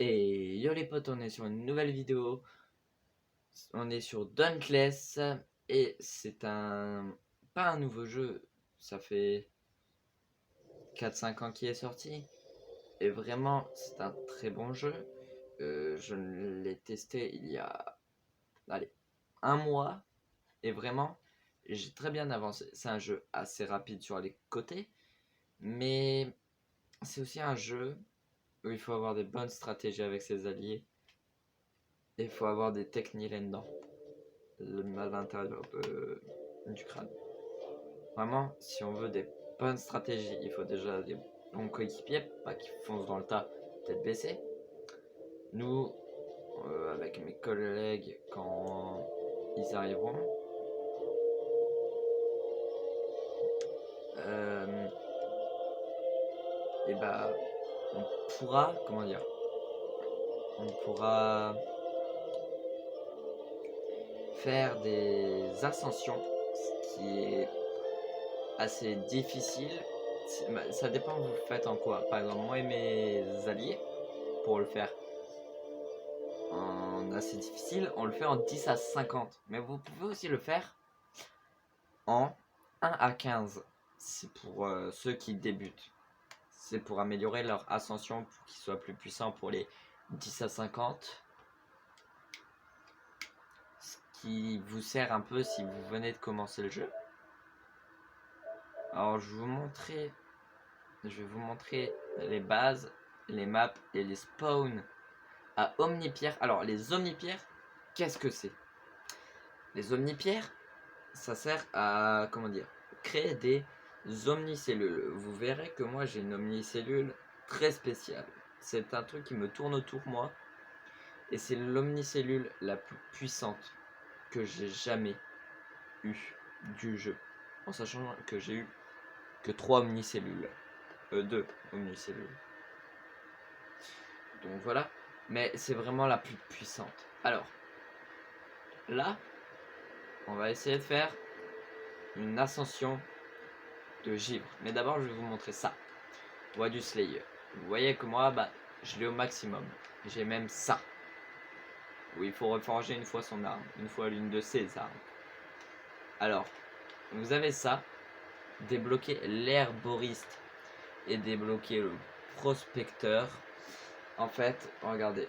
Et yo les potes, on est sur une nouvelle vidéo. On est sur Dauntless et c'est pas un nouveau jeu. Ça fait 4-5 ans qu'il est sorti. Et vraiment, c'est un très bon jeu. Je l'ai testé il y a, allez, un mois. Et vraiment, j'ai très bien avancé. C'est un jeu assez rapide sur les côtés. Mais c'est aussi un jeu où il faut avoir des bonnes stratégies avec ses alliés. Et il faut avoir des techniques là-dedans. À l'intérieur du crâne. Vraiment, si on veut des bonnes stratégies, il faut déjà des bons coéquipiers, pas qui foncent dans le tas, tête baissée. Nous, avec mes collègues, quand ils arriveront, et bah, on pourra, comment dire, on pourra faire des ascensions, ce qui est assez difficile. Ça dépend vous faites en quoi. Par exemple, moi et mes alliés, pour le faire en assez difficile, on le fait en 10 à 50. Mais vous pouvez aussi le faire en 1 à 15. C'est pour ceux qui débutent. C'est pour améliorer leur ascension, pour qu'ils soient plus puissants pour les 10 à 50. Ce qui vous sert un peu si vous venez de commencer le jeu. Alors je vais vous montrer les bases, les maps et les spawns à Omnipierre. Alors les Omnipierres, qu'est-ce que c'est? Les Omnipierres, ça sert à, comment dire, créer des omnicellules. Vous verrez que moi j'ai une omnicellule très spéciale. C'est un truc qui me tourne autour moi. Et c'est l'omnicellule la plus puissante que j'ai jamais eu du jeu. En sachant que j'ai eu que 3 omnicellules. 2 omnicellules. Donc voilà. Mais c'est vraiment la plus puissante. Alors, là, on va essayer de faire une ascension de givre. Mais d'abord, je vais vous montrer ça. Voix du Slayer. Vous voyez que moi, bah, je l'ai au maximum. J'ai même ça. Où il faut reforger une fois son arme. Une fois l'une de ses armes. Alors, vous avez ça. Débloquer l'herboriste. Et débloquer le prospecteur. En fait, regardez.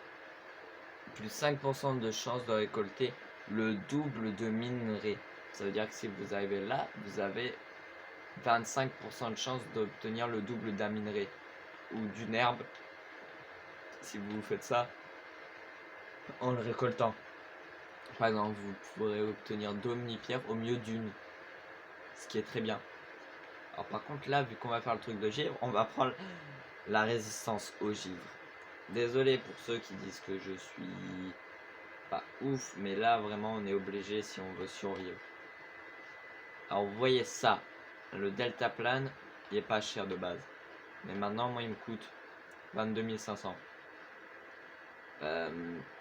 Plus 5% de chance de récolter le double de minerais. Ça veut dire que si vous arrivez là, vous avez 25% de chance d'obtenir le double d'un minerai ou d'une herbe si vous faites ça en le récoltant. Par exemple, vous pourrez obtenir 2 omnipierres au mieux d'une, ce qui est très bien. Alors par contre là, vu qu'on va faire le truc de givre, on va prendre la résistance au givre. Désolé pour ceux qui disent que je suis pas ouf, mais là vraiment on est obligé si on veut survivre. Alors vous voyez ça, le deltaplane, il est pas cher de base. Mais maintenant moi il me coûte 22 500.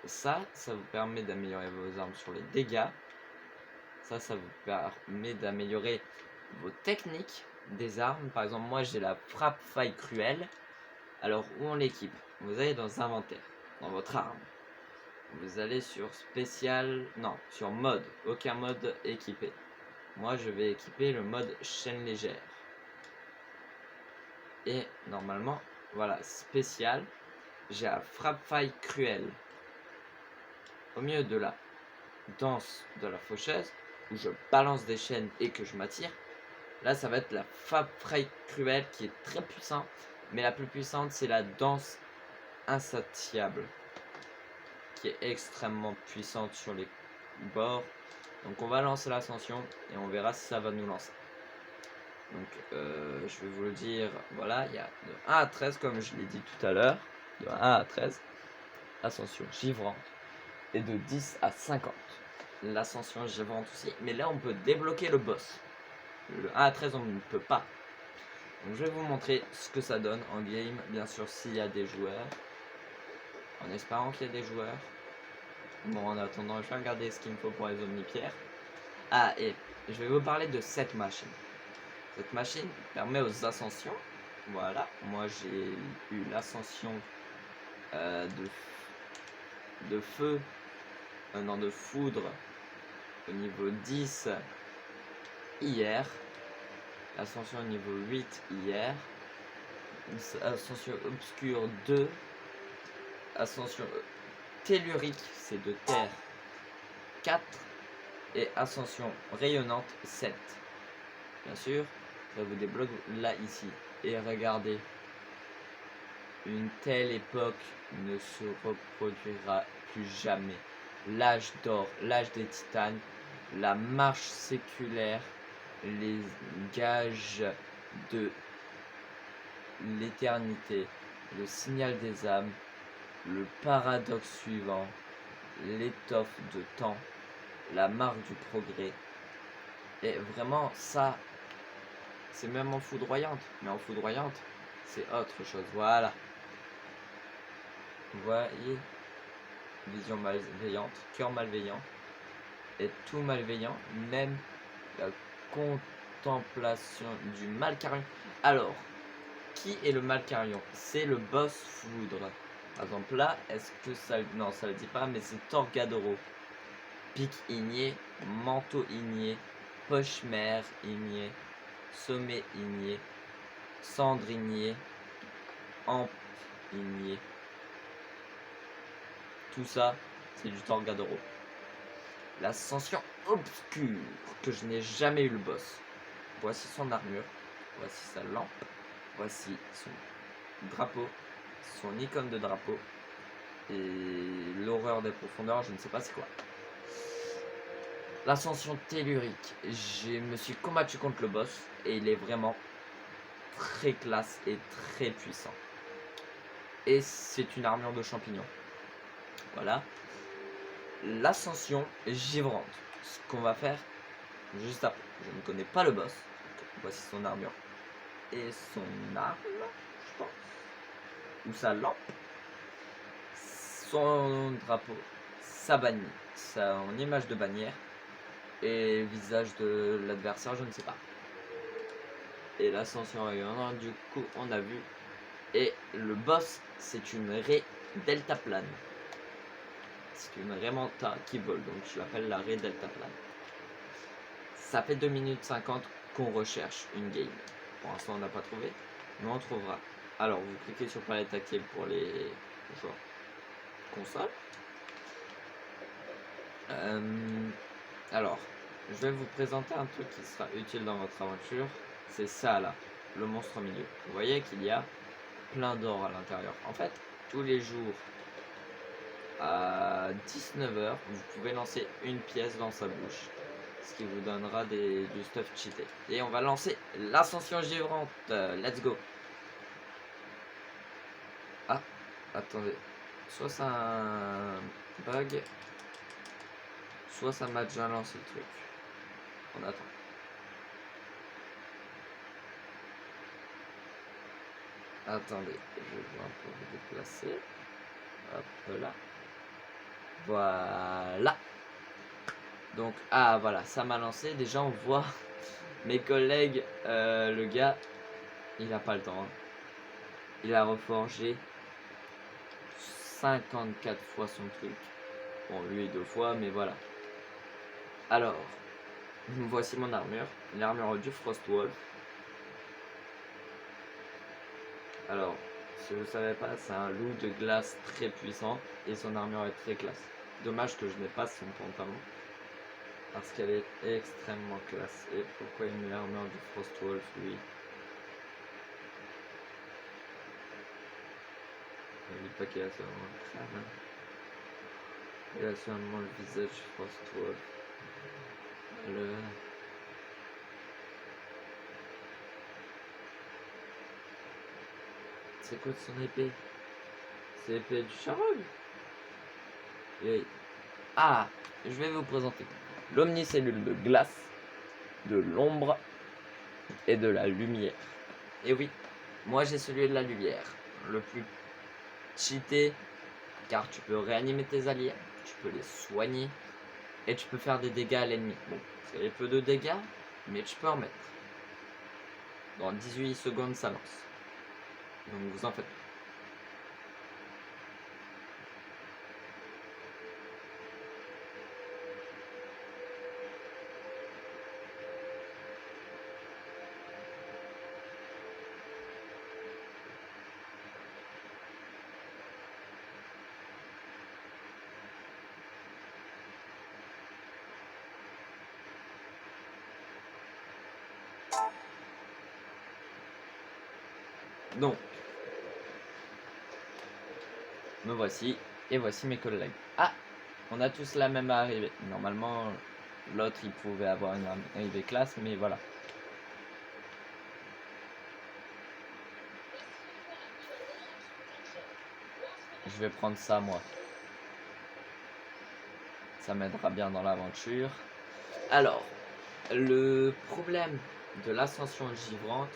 Ça vous permet d'améliorer vos armes sur les dégâts. Ça vous permet d'améliorer vos techniques des armes. Par exemple, moi j'ai la frappe faille cruelle. Alors, où on l'équipe? Vous allez dans inventaire, dans votre arme. Vous allez sur spécial, non, sur mode. Aucun mode équipé. Moi, je vais équiper le mode chaîne légère. Et normalement, voilà, spécial. J'ai la frappe faille cruelle. Au milieu de la danse de la faucheuse, où je balance des chaînes et que je m'attire. Là, ça va être la frappe faille cruelle qui est très puissante. Mais la plus puissante, c'est la danse insatiable, qui est extrêmement puissante sur les bords. Donc on va lancer l'ascension et on verra si ça va nous lancer. Donc je vais vous le dire, voilà, il y a de 1 à 13 comme je l'ai dit tout à l'heure, de 1 à 13, ascension givrante, et de 10 à 50, l'ascension givrante aussi, mais là on peut débloquer le boss. Le 1 à 13 on ne peut pas. Donc je vais vous montrer ce que ça donne en game, bien sûr s'il y a des joueurs, en espérant qu'il y ait des joueurs. Bon, en attendant, je vais regarder ce qu'il me faut pour les omnipierres. Ah, et je vais vous parler de cette machine. Cette machine permet aux ascensions. Voilà, moi j'ai eu l'ascension de feu, non, de foudre au niveau 10 hier, ascension au niveau 8 hier, ascension obscure 2, ascension tellurique, c'est de terre 4, et ascension rayonnante 7. Bien sûr, ça vous débloque là ici. Et regardez, une telle époque ne se reproduira plus jamais. L'âge d'or, l'âge des titanes, la marche séculaire, les gages de l'éternité, le signal des âmes, le paradoxe suivant, l'étoffe de temps, la marque du progrès. Et vraiment, ça, c'est même en foudroyante. Mais en foudroyante, c'est autre chose. Voilà. Vous voyez, vision malveillante, cœur malveillant, et tout malveillant, même la contemplation du Malcarion. Alors, qui est le Malcarion? C'est le boss foudre. Par exemple là, est-ce que ça... Non, ça le dit pas, mais c'est Torgadoro. Pic igné, manteau igné, poche mère igné, sommet igné, cendre igné, ampe igné. Tout ça, c'est du Torgadoro. L'ascension obscure, que je n'ai jamais eu le boss. Voici son armure, voici sa lampe, voici son drapeau, son icône de drapeau, et l'horreur des profondeurs, je ne sais pas c'est quoi. L'ascension tellurique, je me suis combattu contre le boss, et il est vraiment très classe et très puissant. Et c'est une armure de champignon. Voilà. L'ascension givrante. Ce qu'on va faire juste après. Je ne connais pas le boss. Donc, voici son armure. Et son arme, je pense. Ou sa lampe. Son drapeau. Sa bannière. Son image de bannière. Et visage de l'adversaire, je ne sais pas. Et l'ascension rayonnante, du coup, on a vu. Et le boss, c'est une raie deltaplane. C'est une Raymanta qui vole, donc je l'appelle la raie deltaplane. Ça fait 2 minutes 50 qu'on recherche une game. Pour l'instant, on n'a pas trouvé, mais on trouvera. Alors, vous cliquez sur palette tactile pour les joueurs console. Alors, je vais vous présenter un truc qui sera utile dans votre aventure. C'est ça là, le monstre au milieu. Vous voyez qu'il y a plein d'or à l'intérieur. En fait, tous les jours, à 19h, vous pouvez lancer une pièce dans sa bouche, ce qui vous donnera du stuff cheaté. Et on va lancer l'ascension givrante. Let's go. Ah, attendez. Soit c'est un bug, soit ça m'a déjà lancé le truc. On attend. Attendez, je vais un peu vous déplacer. Hop là. Voilà. Donc, ah voilà, ça m'a lancé. Déjà, on voit mes collègues. Le gars, il a pas le temps. Hein. Il a reforgé 54 fois son truc. Bon, lui 2 fois, mais voilà. Alors, voici mon armure. L'armure du Frostwolf. Alors, si vous ne savez pas, c'est un loup de glace très puissant et son armure est très classe. Dommage que je n'ai pas son pantalon parce qu'elle est extrêmement classe. Et pourquoi il met l'armure du Frostwolf, lui? N'oublie pas qu'il a seulement le crâne. Il a seulement le visage du Frostwolf. C'est quoi de son épée? C'est l'épée du Charog. Et... Ah, je vais vous présenter l'omnicellule de glace, de l'ombre et de la lumière. Et oui, moi j'ai celui de la lumière, le plus cheaté, car tu peux réanimer tes alliés, tu peux les soigner et tu peux faire des dégâts à l'ennemi. Bon, c'est peu de dégâts, mais tu peux en mettre. Dans 18 secondes, ça lance. Donc vous en faites. Donc, me voici, et voici mes collègues. Ah, on a tous la même arrivée. Normalement, l'autre, il pouvait avoir une arrivée classe, mais voilà. Je vais prendre ça, moi. Ça m'aidera bien dans l'aventure. Alors, le problème de l'ascension givrante,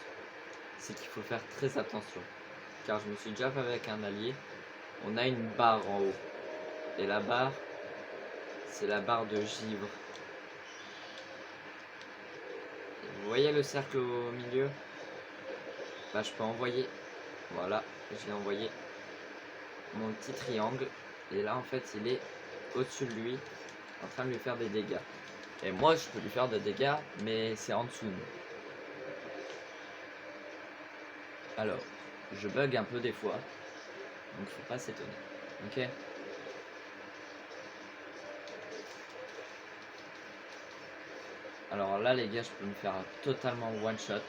c'est qu'il faut faire très attention. Car je me suis déjà fait avec un allié. On a une barre en haut. Et la barre, c'est la barre de givre. Vous voyez le cercle au milieu? Bah, je peux envoyer. Voilà, je l'ai envoyé. Mon petit triangle. Et là, en fait, il est au-dessus de lui, en train de lui faire des dégâts. Et moi, je peux lui faire des dégâts, mais c'est en dessous. Alors, je bug un peu des fois. Donc, faut pas s'étonner. Ok? Alors là, les gars, je peux me faire totalement one shot.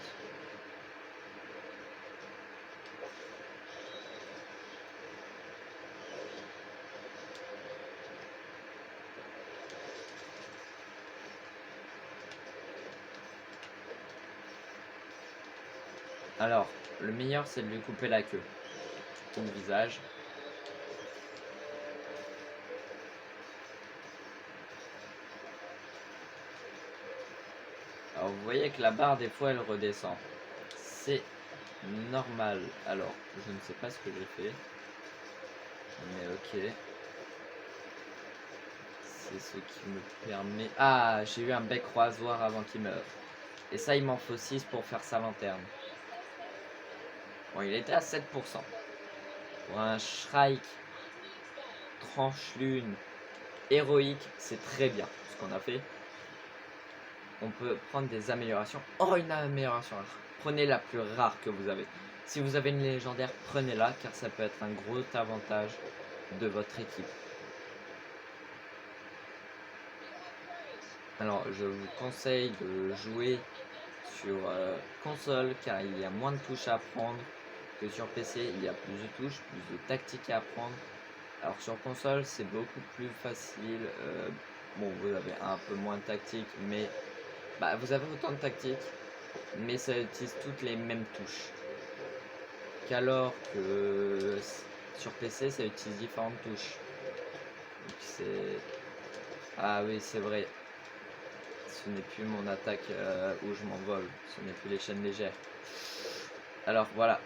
Alors, le meilleur, c'est de lui couper la queue ou le visage. Alors, vous voyez que la barre, des fois, elle redescend. C'est normal. Alors, je ne sais pas ce que j'ai fait. Mais ok. C'est ce qui me permet... Ah, j'ai eu un bec rasoir avant qu'il meure. Et ça, il m'en faut 6 pour faire sa lanterne. Bon, il était à 7%. Pour un Shrike tranche-lune héroïque, c'est très bien ce qu'on a fait. On peut prendre des améliorations. Oh, une amélioration rare. Prenez la plus rare que vous avez. Si vous avez une légendaire, prenez-la, car ça peut être un gros avantage de votre équipe. Alors, je vous conseille de jouer sur console, car il y a moins de touches à apprendre que sur PC. Il y a plus de touches, plus de tactiques à apprendre. Alors sur console, c'est beaucoup plus facile. Bon, vous avez un peu moins de tactique, mais bah, vous avez autant de tactique, mais ça utilise toutes les mêmes touches. Qu'alors que sur PC, ça utilise différentes touches. Donc c'est... Ah oui, c'est vrai. Ce n'est plus mon attaque où je m'envole. Ce n'est plus les chaînes légères. Alors voilà.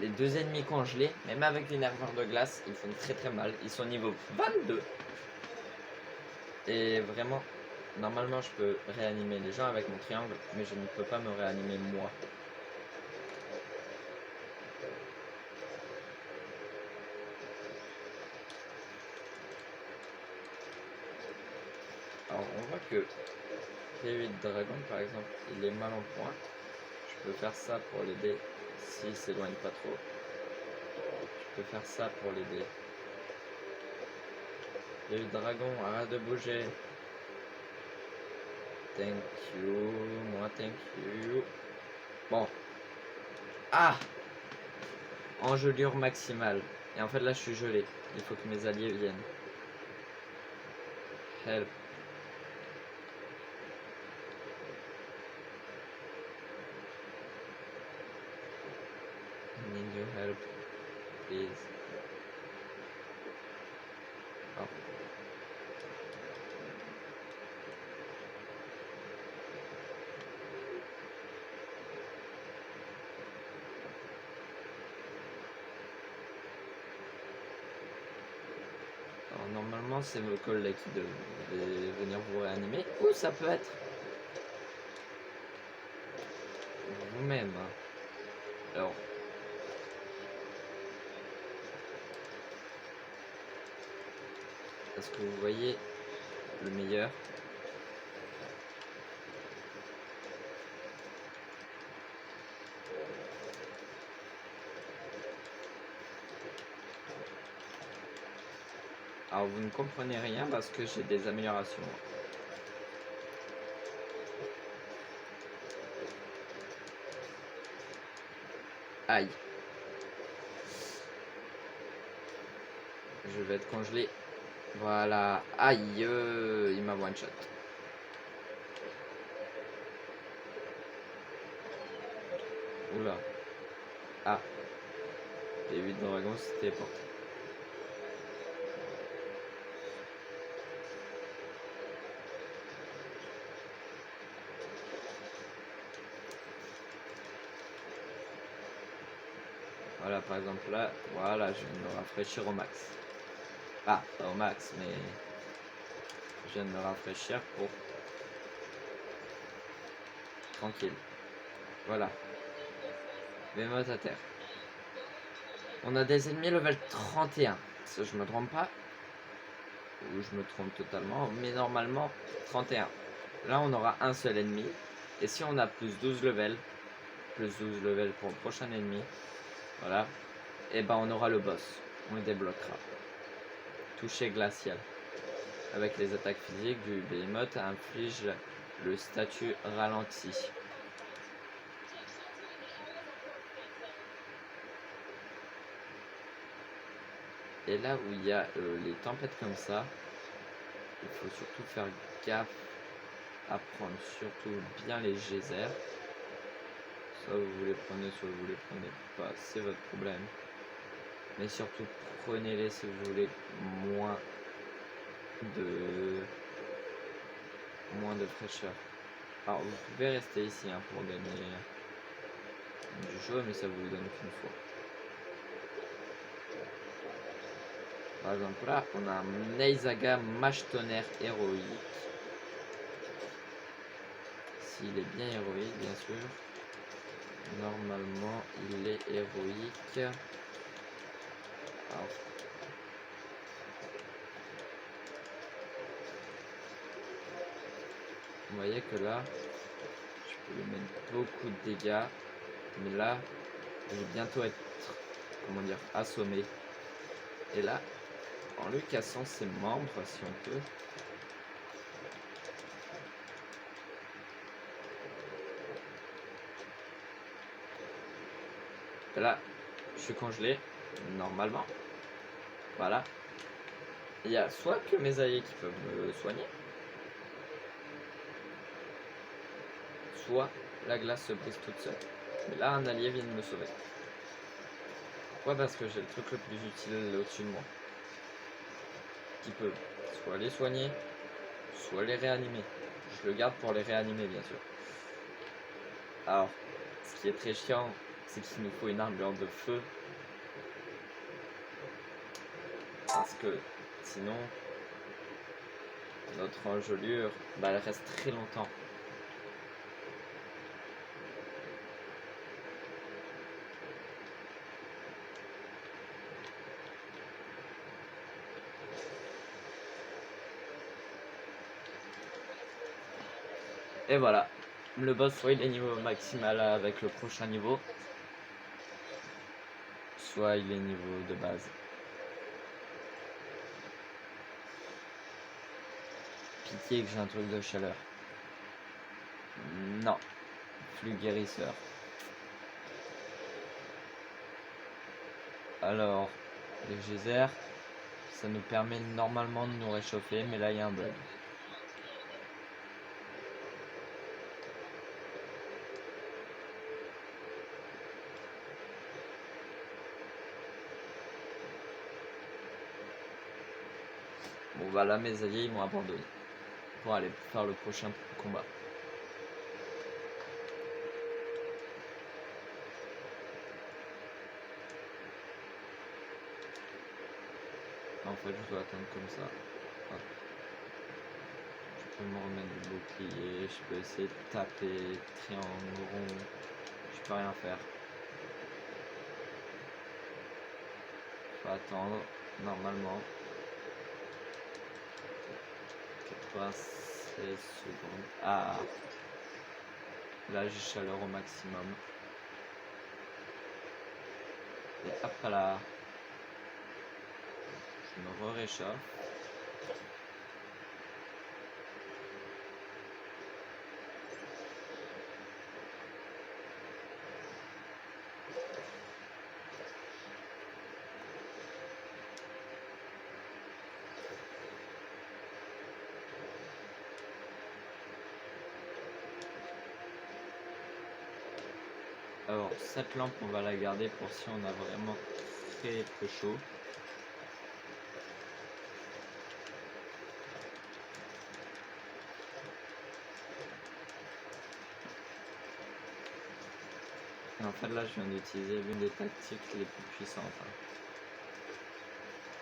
Les deux ennemis congelés, même avec les nerveurs de glace, ils font très très mal. Ils sont niveau 22. Et vraiment, normalement je peux réanimer les gens avec mon triangle, mais je ne peux pas me réanimer moi. Alors on voit que P8 Dragon par exemple, il est mal en point. Je peux faire ça pour l'aider s'il s'éloigne pas trop. Je peux faire ça pour l'aider. P8 Dragon, arrête de bouger. Thank you, moi thank you. Bon. Ah! Engelure maximale. Et en fait là je suis gelé. Il faut que mes alliés viennent. Help. Need your help, please. Oh. Alors, normalement, c'est vos collègues qui devraient venir vous réanimer. Ou ça peut être vous-même. Alors, est-ce que vous voyez le meilleur? Alors, vous ne comprenez rien parce que j'ai des améliorations. Aïe. Je vais être congelé. Voilà. Aïe, il m'a one shot. Oula. Ah. Les 8 dragons s'étaient portés. Voilà, par exemple là, voilà, je viens de me rafraîchir au max. Ah, pas au max, mais je viens de me rafraîchir pour tranquille. Voilà. Behemoth à terre. On a des ennemis level 31. Si je me trompe pas. Ou je me trompe totalement. Mais normalement 31. Là on aura un seul ennemi. Et si on a plus 12 levels. Plus 12 levels pour le prochain ennemi. Voilà. Et ben on aura le boss. On le débloquera. Toucher glacial. Avec les attaques physiques du Behemoth inflige le statut ralenti. Et là où il y a les tempêtes comme ça, il faut surtout faire gaffe à prendre surtout bien les geysers. Soit vous les prenez, soit vous les prenez pas, c'est votre problème. Mais surtout prenez-les si vous voulez moins de fraîcheur. Alors vous pouvez rester ici hein, pour gagner du jeu, mais ça vous donne qu'une fois. Par exemple là, on a un Neizaga Mâche Tonnerre héroïque. S'il est bien héroïque, bien sûr. Normalement, il est héroïque. Alors, vous voyez que là, je peux lui mettre beaucoup de dégâts. Mais là, je vais bientôt être, comment dire, assommé. Et là, en lui cassant ses membres, si on peut. Et là, je suis congelé, normalement. Voilà. Il y a soit que mes alliés qui peuvent me soigner, soit la glace se brise toute seule. Mais là, un allié vient de me sauver. Pourquoi? Parce que j'ai le truc le plus utile au-dessus de moi. Qui peut soit les soigner, soit les réanimer. Je le garde pour les réanimer, bien sûr. Alors, ce qui est très chiant, c'est qu'il nous faut une armure de feu. Parce que sinon, notre engelure, bah, elle reste très longtemps. Et voilà, le boss soit il est niveau maximal avec le prochain niveau, soit il est niveau de base. Pitié que j'ai un truc de chaleur. Non, flux guérisseur. Alors, les geysers, ça nous permet normalement de nous réchauffer, mais là il y a un bug. Bon voilà, mes alliés ils m'ont abandonné pour aller faire le prochain combat. En fait je dois attendre comme ça. Hop. Je peux me remettre du bouclier, je peux essayer de taper triangle rond, je peux rien faire. Faut attendre normalement 96 secondes. Ah, là j'ai chaleur au maximum. Et hop là, je me réchauffe. Alors, cette lampe, on va la garder pour si on a vraiment très peu chaud. Et en fait, là, je viens d'utiliser l'une des tactiques les plus puissantes. Hein.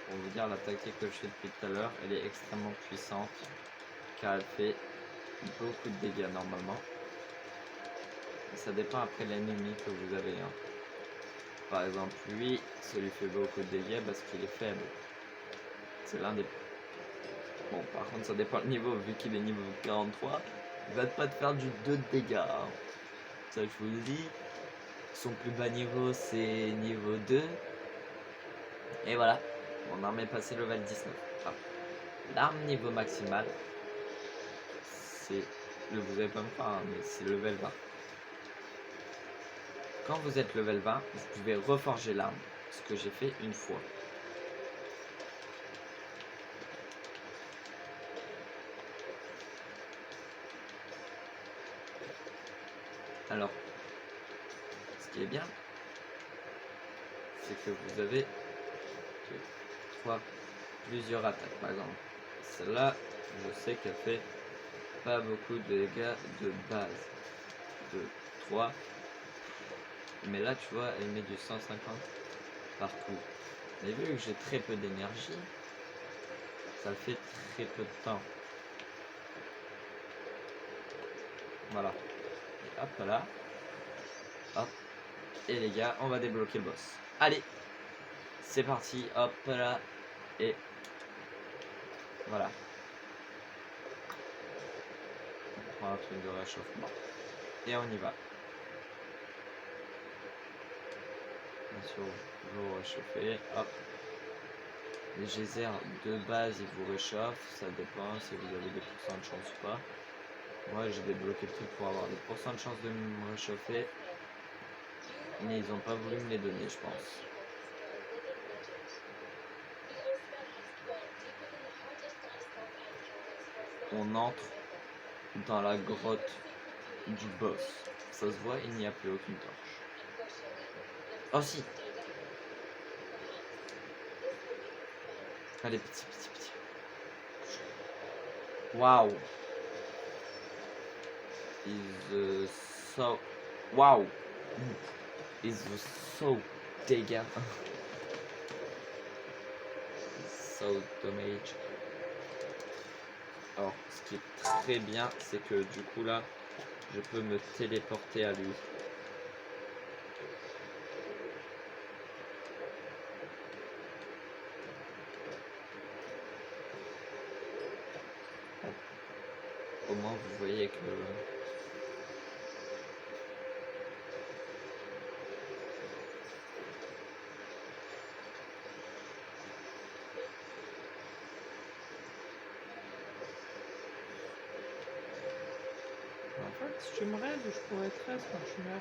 Pour vous dire, la tactique que je fais depuis tout à l'heure, elle est extrêmement puissante, car elle fait beaucoup de dégâts normalement. Et ça dépend après l'ennemi que vous avez. Hein. Par exemple, lui, ça lui fait beaucoup de dégâts parce qu'il est faible. C'est l'un des... Bon, par contre, ça dépend le niveau. Vu qu'il est niveau 43, il va pas te faire du 2 de dégâts. Hein. Ça, je vous le dis. Son plus bas niveau, c'est niveau 2. Et voilà, mon arme est passée level 19. Enfin, l'arme niveau maximal, c'est... Vous avez pas me croire, hein, mais c'est level 20. Quand vous êtes level 20, vous pouvez reforger l'arme. Ce que j'ai fait une fois. Alors, ce qui est bien, c'est que vous avez plusieurs attaques. Par exemple, celle-là, je sais qu'elle fait pas beaucoup de dégâts de base. 2, 3. Mais là, tu vois, elle met du 150 partout. Mais vu que j'ai très peu d'énergie, ça fait très peu de temps. Voilà. Et hop là. Hop. Et les gars, on va débloquer le boss. Allez. C'est parti. Hop là. Et voilà. On prend un truc de réchauffement. Et on y va. Bien sûr, vous réchauffez. Hop. Les geysers de base, ils vous réchauffent. Ça dépend si vous avez des pourcents de chance ou pas. Moi, j'ai débloqué le truc pour avoir des pourcents de chance de me réchauffer. Mais ils n'ont pas voulu me les donner, je pense. On entre dans la grotte du boss. Ça se voit, il n'y a plus aucune torche. Oh si. Allez, petit. Wow. Is so... Wow. Is so dégâts. So damage. Alors, ce qui est très bien, c'est que du coup là, je peux me téléporter à lui. Au moins, vous voyez que... En fait, si tu me raides, je pourrais être 13 quand tu meurs.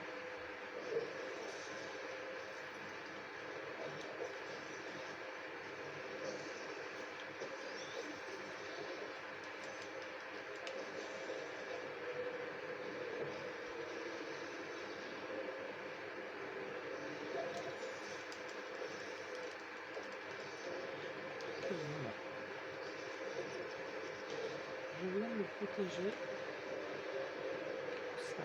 Voilà. Je viens de le protéger. Ça.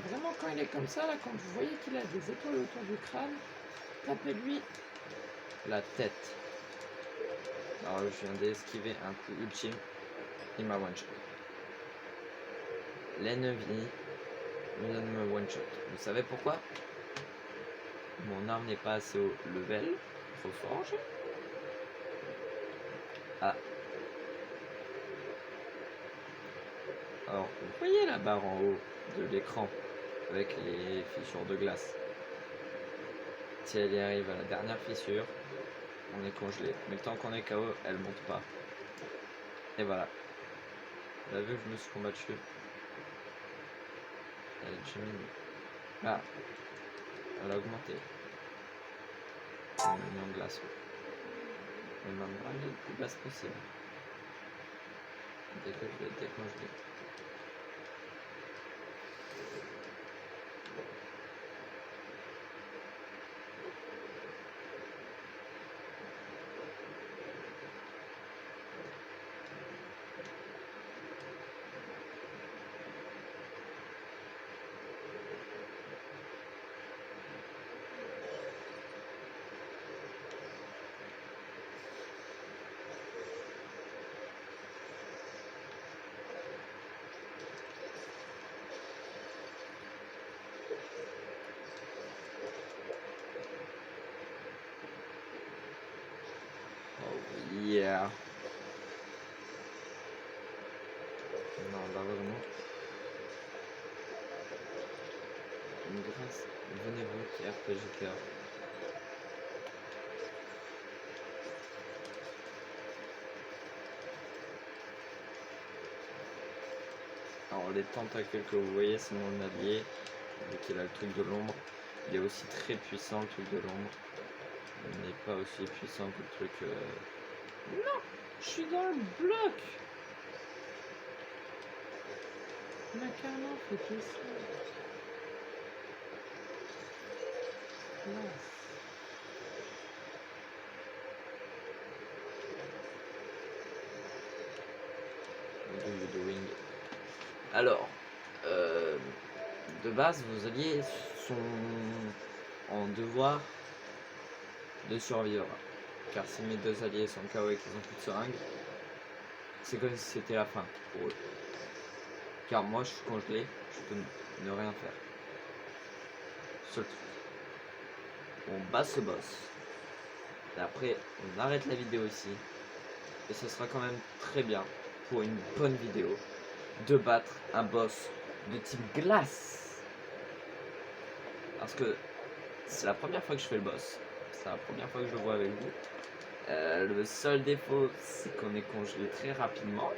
Vraiment, quand il est comme ça, là, quand vous voyez qu'il a des étoiles autour du crâne, tapez-lui La tête. Alors, je viens d'esquiver un coup ultime. Il m'a one-shot. L'ennemi vient de me one-shot. Vous savez pourquoi? Mon arme n'est pas assez haut level. Faut forger. Ah. Alors, vous voyez la barre en haut de l'écran avec les fissures de glace. Si elle y arrive à la dernière fissure, on est congelé. Mais tant qu'on est KO, elle monte pas. Et voilà. Vous avez vu que je me suis combattu. Elle diminue. Ah. Elle a augmenté. On le met en glaçon. On va me ramener le plus basse possible. Dès que je vais décongeler. Oh yeah. Non, là vraiment. Une grâce. Venez-vous qui RPG cœur. Alors les tentacules que vous voyez, c'est mon allié. Vu qu'il a le truc de l'ombre. Il est aussi très puissant le truc de l'ombre. Il n'est pas aussi puissant que le truc. Non, je suis dans le bloc. Macaron fait que ça. Classe. What are you doing? Alors, de base, vos alliés sont en devoir de survivre. Car si mes deux alliés sont KO et qu'ils ont plus de seringues, c'est comme si c'était la fin pour eux. Car moi je suis congelé, je peux ne rien faire. Seul truc. On bat ce boss. Et après, on arrête la vidéo ici. Et ce sera quand même très bien pour une bonne vidéo de battre un boss de type glace. Parce que c'est la première fois que je fais le boss. C'est la première fois que je le vois avec vous. Le seul défaut, c'est qu'on est congelé très rapidement.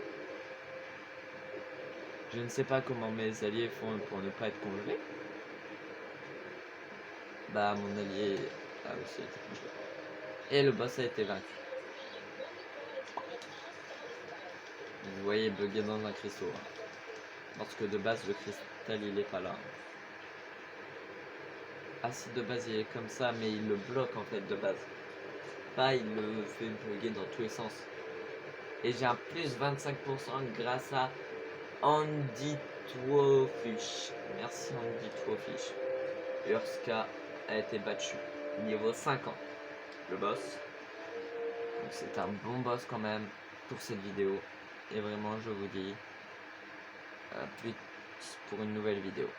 Je ne sais pas comment mes alliés font pour ne pas être congelés. Bah, mon allié a aussi été congelé. Et le boss a été vaincu. Vous voyez bugger dans un cristaux. Hein. Parce que de base, le cristal, il est pas là. Ah si, de base, il est comme ça, mais il le bloque en fait de base. Pas, il le fait bugger dans tous les sens. Et j'ai un plus 25% grâce à Andy Twofish. Merci Andy Twofish. Urska a été battu. Niveau 50. Le boss. Donc c'est un bon boss quand même pour cette vidéo. Et vraiment je vous dis à plus pour une nouvelle vidéo.